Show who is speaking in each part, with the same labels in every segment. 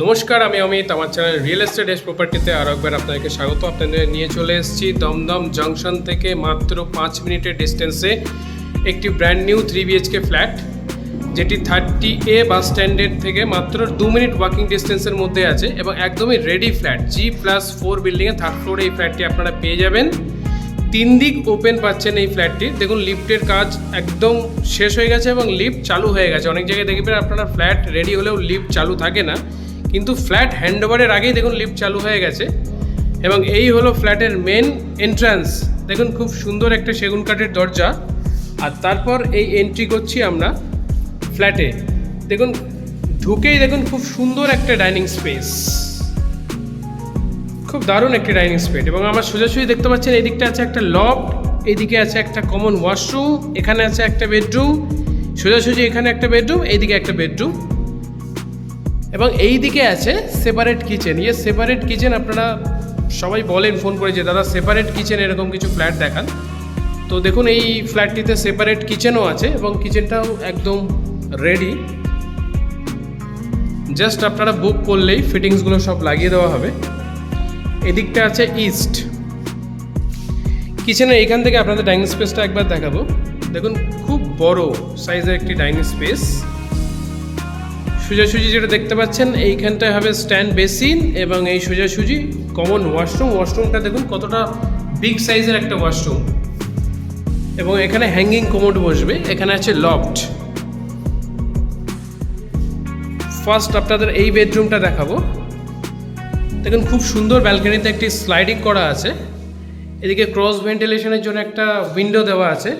Speaker 1: নমস্কার, আমি অমিত। আমার চ্যানেল রিয়েল এস্টেট এস প্রপার্টিতে আরও একবার আপনাদেরকে স্বাগত। আপনাদের নিয়ে চলে এসেছি দমদম জংশন থেকে মাত্র 5 মিনিটের ডিস্টেন্সে একটি ব্র্যান্ড নিউ 3 BHK ফ্ল্যাট, যেটি 30A বাস স্ট্যান্ডের থেকে মাত্র 2 মিনিট ওয়াকিং ডিস্টেন্সের মধ্যে আছে এবং একদমই রেডি ফ্ল্যাট। G+4 বিল্ডিংয়ে 3rd ফ্লোরে এই ফ্ল্যাটটি আপনারা পেয়ে যাবেন। 3 দিক ওপেন পাচ্ছেন এই ফ্ল্যাটটি। দেখুন, লিফটের কাজ একদম শেষ হয়ে গেছে এবং লিফট চালু হয়ে গেছে। অনেক জায়গায় দেখবেন আপনারা ফ্ল্যাট রেডি হলেও লিফট চালু থাকে না, কিন্তু ফ্ল্যাট হ্যান্ডওভারের আগেই দেখুন লিফট চালু হয়ে গেছে। এবং এই হলো ফ্ল্যাটের মেন এন্ট্রান্স। দেখুন, খুব সুন্দর একটা সেগুন কাঠের দরজা। আর তারপর এই এন্ট্রি করছি আমরা ফ্ল্যাটে। দেখুন, ঢুকেই দেখুন খুব সুন্দর একটা ডাইনিং স্পেস, খুব দারুণ একটি ডাইনিং স্পেস। এবং আমার সোজাসুজি দেখতে পাচ্ছেন এই দিকটা আছে একটা লফট, এইদিকে আছে একটা কমন ওয়াশরুম, এখানে আছে একটা বেডরুম, সোজাসুজি এখানে একটা বেডরুম, এইদিকে একটা বেডরুম, এবং এই দিকে আছে সেপারেট কিচেন। সেপারেট কিচেন আপনারা সবাই বলেন ফোন করে যে দাদা সেপারেট কিচেন এরকম কিছু ফ্ল্যাট দেখান। তো দেখুন, এই ফ্ল্যাটটিতে সেপারেট কিচেনও আছে এবং কিচেনটাও একদম রেডি। জাস্ট আপনারা বুক করলেই ফিটিংসগুলো সব লাগিয়ে দেওয়া হবে। এদিকটা আছে ইস্ট কিচেনের। এইখান থেকে আপনাদের ডাইনিং স্পেসটা একবার দেখাবো। দেখুন, খুব বড় সাইজের একটি ডাইনিং স্পেস। সোজাসুজি যেটা দেখতে পাচ্ছেন এইখানটায় হবে স্ট্যান্ড বেসিন এবং এই সোজাসুজি কমন ওয়াশরুম। ওয়াশরুমটা দেখুন কতটা বিগ সাইজের একটা ওয়াশরুম, এবং এখানে হ্যাঙ্গিং কোমোড বসবে। এখানে আছে লফট। ফার্স্ট আপনাদের এই বেডরুমটা দেখাবো। দেখুন, খুব সুন্দর ব্যালকনিতে একটি স্লাইডিং করা আছে। এদিকে ক্রস ভেন্টিলেশনের জন্য একটা উইন্ডো দেওয়া আছে।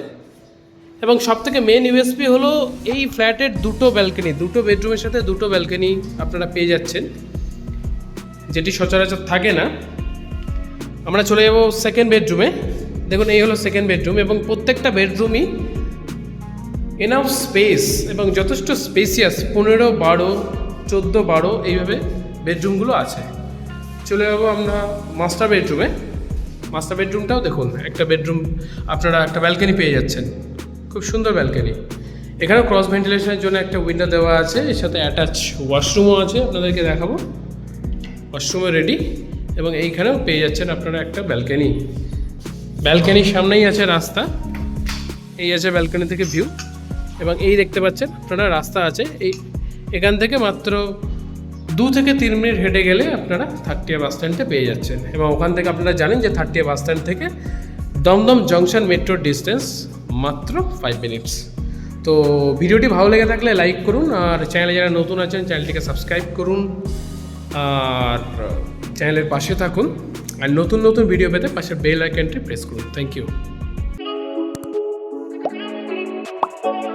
Speaker 1: এবং সবথেকে মেন ইউএসপি হলো এই ফ্ল্যাটের দুটো ব্যালকনি, দুটো বেডরুমের সাথে দুটো ব্যালকনি আপনারা পেয়ে যাচ্ছেন, যেটি সচরাচর থাকে না। আমরা চলে যাব সেকেন্ড বেডরুমে। দেখুন, এই হলো সেকেন্ড বেডরুম এবং প্রত্যেকটা বেডরুমই এনাফ স্পেস এবং যথেষ্ট স্পেসিয়াস। 15, 12, 14, 12 এইভাবে বেডরুমগুলো আছে। চলে যাবো আমরা মাস্টার বেডরুমে। মাস্টার বেডরুমটাও দেখুন, একটা বেডরুম আপনারা একটা ব্যালকনি পেয়ে যাচ্ছেন, খুব সুন্দর ব্যালকনি। এখানেও ক্রস ভেন্টিলেশনের জন্য একটা উইন্ডো দেওয়া আছে, এর সাথে অ্যাটাচ ওয়াশরুমও আছে, আপনাদেরকে দেখাবো। ওয়াশরুমও রেডি এবং এইখানেও পেয়ে যাচ্ছেন আপনারা একটা ব্যালকনি। ব্যালকনির সামনেই আছে রাস্তা। এই আছে ব্যালকনি থেকে ভিউ, এবং এই দেখতে পাচ্ছেন আপনারা রাস্তা আছে। এখান থেকে মাত্র 2 থেকে 3 মিনিট হেঁটে গেলে আপনারা 30A বাস স্ট্যান্ডে পেয়ে যাচ্ছেন। এবং ওখান থেকে আপনারা জানেন যে 30A বাস স্ট্যান্ড থেকে দমদম জংশন মেট্রোর ডিস্টেন্স মাত্র 5 মিনিটস। তো ভিডিওটি ভালো লেগে থাকলে লাইক করুন, আর চ্যানেলে যারা নতুন আছেন চ্যানেলটিকে সাবস্ক্রাইব করুন, আর চ্যানেলের পাশে থাকুন। আর নতুন নতুন ভিডিও পেতে পাশের বেল আইকনটি প্রেস করুন। Thank you.